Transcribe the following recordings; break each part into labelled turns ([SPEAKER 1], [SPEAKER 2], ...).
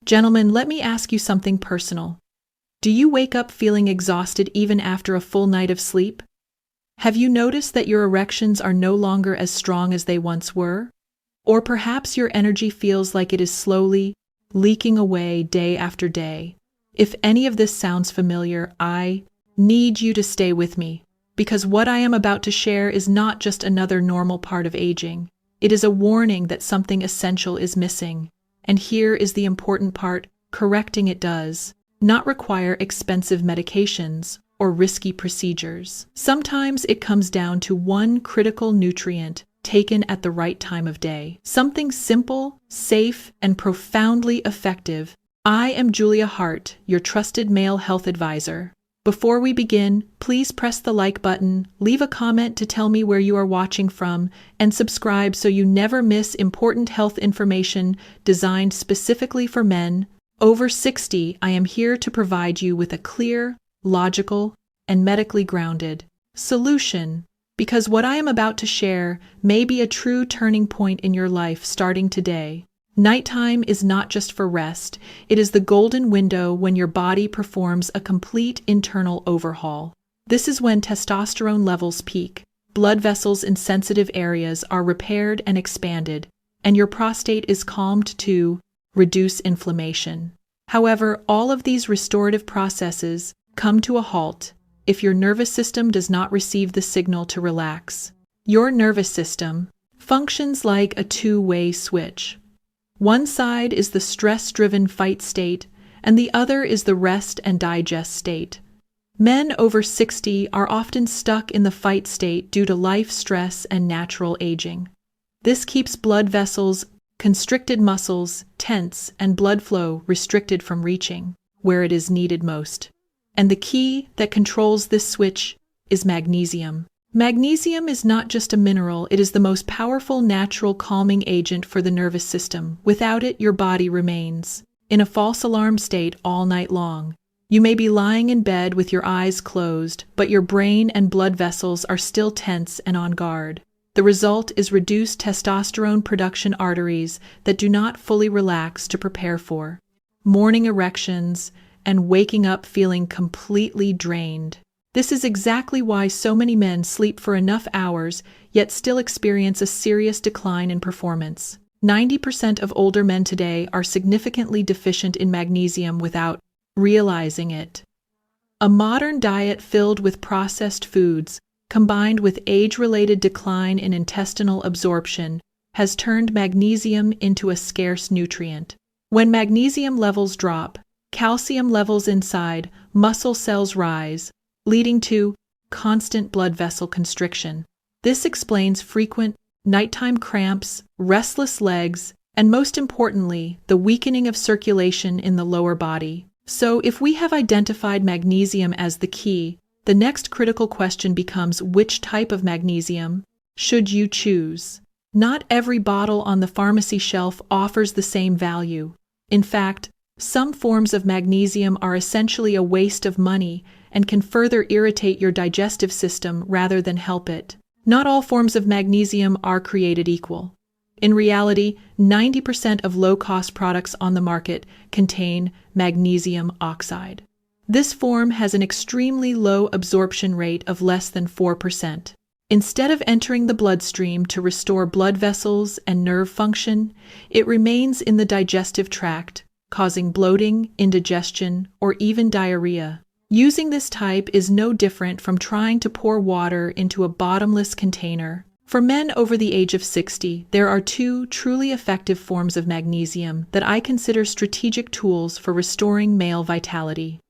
[SPEAKER 1] Gentlemen, let me ask you something personal. Do you wake up feeling exhausted even after a full night of sleep? Have you noticed that your erections are no longer as strong as they once were? Or perhaps your energy feels like it is slowly leaking away day after day. If any of this sounds familiar, I need you to stay with me, because what I am about to share is not just another normal part of aging. It is a warning that something essential is missing. And here is the important part: correcting it does not require expensive medications or risky procedures. Sometimes it comes down to one critical nutrient taken at the right time of day. Something simple, safe, and profoundly effective. I am Julia Hart, your trusted male health advisor. Before we begin, please press the like button, leave a comment to tell me where you are watching from, and subscribe so you never miss important health information designed specifically for men over 60. I am here to provide you with a clear, logical, and medically grounded solution, because what I am about to share may be a true turning point in your life starting today. Nighttime is not just for rest, it is the golden window when your body performs a complete internal overhaul. This is when testosterone levels peak, blood vessels in sensitive areas are repaired and expanded, and your prostate is calmed to reduce inflammation. However, all of these restorative processes come to a halt if your nervous system does not receive the signal to relax. Your nervous system functions like a two-way switch. One side is the stress-driven fight state, and the other is the rest and digest state. Men over 60 are often stuck in the fight state due to life stress and natural aging. This keeps blood vessels, constricted muscles, tense, and blood flow restricted from reaching where it is needed most. And the key that controls this switch is magnesium. Magnesium is not just a mineral, it is the most powerful natural calming agent for the nervous system. Without it, your body remains in a false alarm state all night long. You may be lying in bed with your eyes closed, but your brain and blood vessels are still tense and on guard. The result is reduced testosterone production arteries that do not fully relax to prepare for morning erections and waking up feeling completely drained. This is exactly why so many men sleep for enough hours, yet still experience a serious decline in performance. 90% of older men today are significantly deficient in magnesium without realizing it. A modern diet filled with processed foods, combined with age-related decline in intestinal absorption, has turned magnesium into a scarce nutrient. When magnesium levels drop, calcium levels inside muscle cells rise, leading to constant blood vessel constriction. This explains frequent nighttime cramps, restless legs, and most importantly, the weakening of circulation in the lower body. So if we have identified magnesium as the key, the next critical question becomes: which type of magnesium should you choose? Not every bottle on the pharmacy shelf offers the same value. In fact, some forms of magnesium are essentially a waste of money and can further irritate your digestive system rather than help it. Not all forms of magnesium are created equal. In reality, 90% of low-cost products on the market contain magnesium oxide. This form has an extremely low absorption rate of less than 4%. Instead of entering the bloodstream to restore blood vessels and nerve function, it remains in the digestive tract, causing bloating, indigestion, or even diarrhea. Using this type is no different from trying to pour water into a bottomless container. For men over the age of 60, there are two truly effective forms of magnesium that I consider strategic tools for restoring male vitality.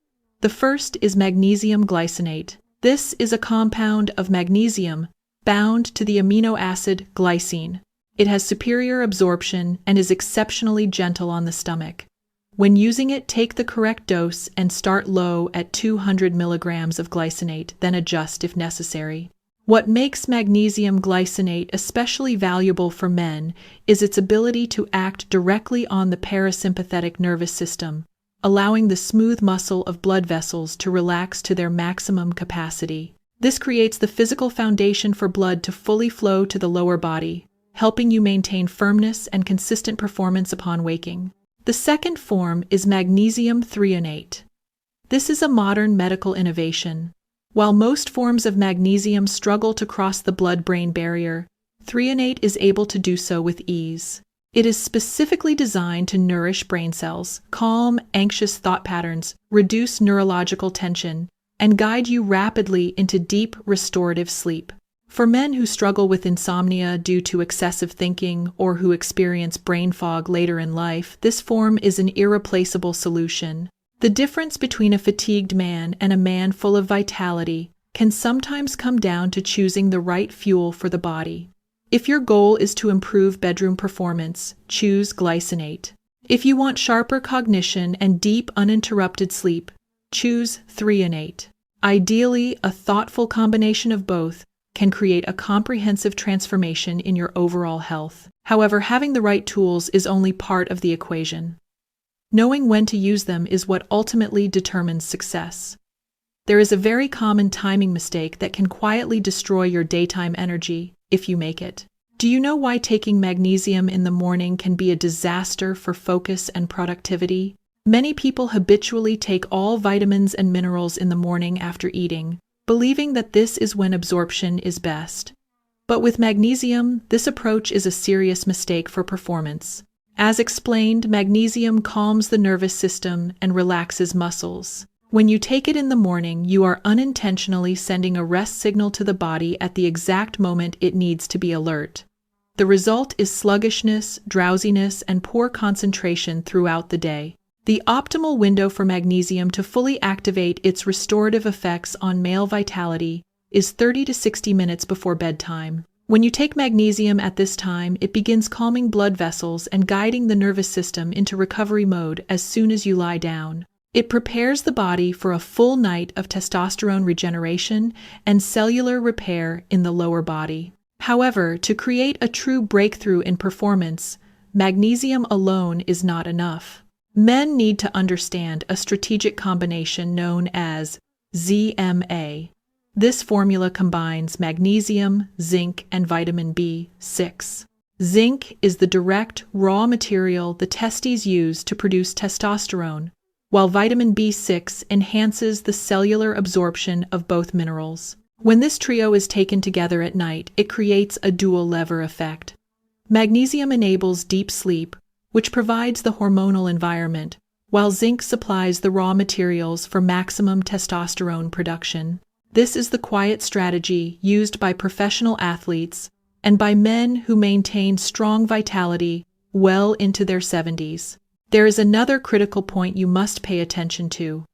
[SPEAKER 1] The first is magnesium glycinate. This is a compound of magnesium bound to the amino acid glycine. It has superior absorption and is exceptionally gentle on the stomach. When using it, take the correct dose and start low at 200 milligrams of glycinate, then adjust if necessary. What makes magnesium glycinate especially valuable for men is its ability to act directly on the parasympathetic nervous system, allowing the smooth muscle of blood vessels to relax to their maximum capacity. This creates the physical foundation for blood to fully flow to the lower body, helping you maintain firmness and consistent performance upon waking. The second form is magnesium threonate. This is a modern medical innovation. While most forms of magnesium struggle to cross the blood-brain barrier, threonate is able to do so with ease. It is specifically designed to nourish brain cells, calm anxious thought patterns, reduce neurological tension, and guide you rapidly into deep restorative sleep. For men who struggle with insomnia due to excessive thinking or who experience brain fog later in life, this form is an irreplaceable solution. The difference between a fatigued man and a man full of vitality can sometimes come down to choosing the right fuel for the body. If your goal is to improve bedroom performance, choose glycinate. If you want sharper cognition and deep uninterrupted sleep, choose threonate. Ideally, a thoughtful combination of both can create a comprehensive transformation in your overall health. However, having the right tools is only part of the equation. Knowing when to use them is what ultimately determines success. There is a very common timing mistake that can quietly destroy your daytime energy if you make it. Do you know why taking magnesium in the morning can be a disaster for focus and productivity? Many people habitually take all vitamins and minerals in the morning after eating, believing that this is when absorption is best. But with magnesium, this approach is a serious mistake for performance. As explained, magnesium calms the nervous system and relaxes muscles. When you take it in the morning, you are unintentionally sending a rest signal to the body at the exact moment it needs to be alert. The result is sluggishness, drowsiness, and poor concentration throughout the day. The optimal window for magnesium to fully activate its restorative effects on male vitality is 30 to 60 minutes before bedtime. When you take magnesium at this time, it begins calming blood vessels and guiding the nervous system into recovery mode as soon as you lie down. It prepares the body for a full night of testosterone regeneration and cellular repair in the lower body. However, to create a true breakthrough in performance, magnesium alone is not enough. Men need to understand a strategic combination known as ZMA. This formula combines magnesium, zinc, and vitamin B6. Zinc is the direct, raw material the testes use to produce testosterone, while vitamin B6 enhances the cellular absorption of both minerals. When this trio is taken together at night, it creates a dual lever effect. Magnesium enables deep sleep, which provides the hormonal environment, while zinc supplies the raw materials for maximum testosterone production. This is the quiet strategy used by professional athletes and by men who maintain strong vitality well into their 70s. There is another critical point you must pay attention to.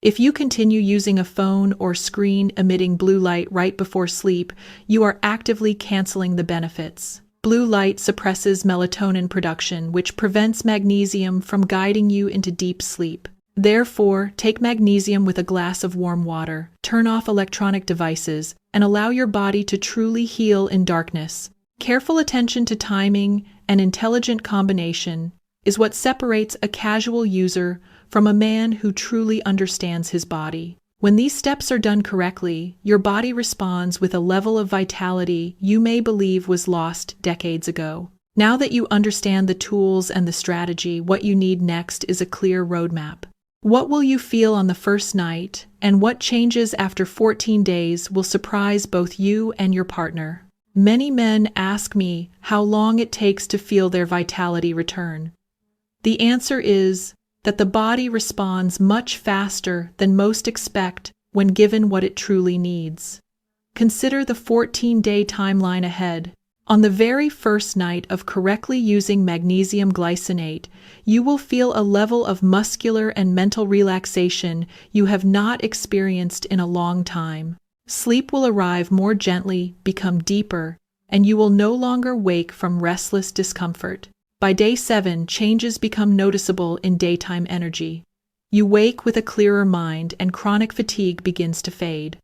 [SPEAKER 1] If you continue using a phone or screen emitting blue light right before sleep, you are actively canceling the benefits. Blue light suppresses melatonin production, which prevents magnesium from guiding you into deep sleep. Therefore, take magnesium with a glass of warm water, turn off electronic devices, and allow your body to truly heal in darkness. Careful attention to timing and intelligent combination is what separates a casual user from a man who truly understands his body. When these steps are done correctly, your body responds with a level of vitality you may believe was lost decades ago. Now that you understand the tools and the strategy, what you need next is a clear roadmap. What will you feel on the first night, and what changes after 14 days will surprise both you and your partner? Many men ask me how long it takes to feel their vitality return. The answer is that the body responds much faster than most expect when given what it truly needs. Consider the 14-day timeline ahead. On the very first night of correctly using magnesium glycinate, you will feel a level of muscular and mental relaxation you have not experienced in a long time. Sleep will arrive more gently, become deeper, and you will no longer wake from restless discomfort. By day 7, changes become noticeable in daytime energy. You wake with a clearer mind and chronic fatigue begins to fade.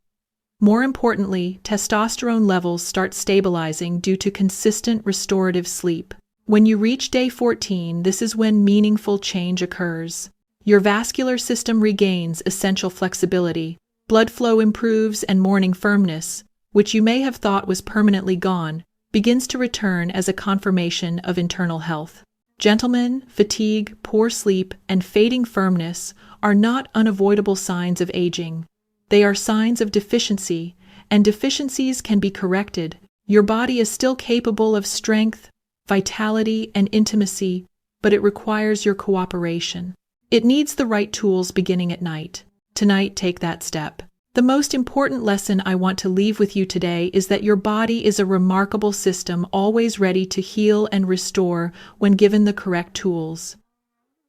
[SPEAKER 1] More importantly, testosterone levels start stabilizing due to consistent restorative sleep. When you reach day 14, this is when meaningful change occurs. Your vascular system regains essential flexibility, blood flow improves, and morning firmness, which you may have thought was permanently gone, begins to return as a confirmation of internal health. Gentlemen, fatigue, poor sleep, and fading firmness are not unavoidable signs of aging. They are signs of deficiency, and deficiencies can be corrected. Your body is still capable of strength, vitality, and intimacy, but it requires your cooperation. It needs the right tools beginning at night. Tonight, take that step. The most important lesson I want to leave with you today is that your body is a remarkable system, always ready to heal and restore when given the correct tools.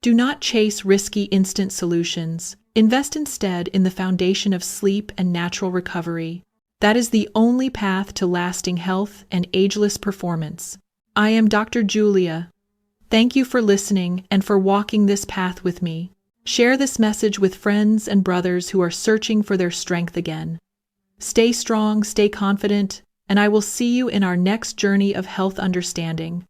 [SPEAKER 1] Do not chase risky instant solutions. Invest instead in the foundation of sleep and natural recovery. That is the only path to lasting health and ageless performance. I am Dr. Julia. Thank you for listening and for walking this path with me. Share this message with friends and brothers who are searching for their strength again. Stay strong, stay confident, and I will see you in our next journey of health understanding.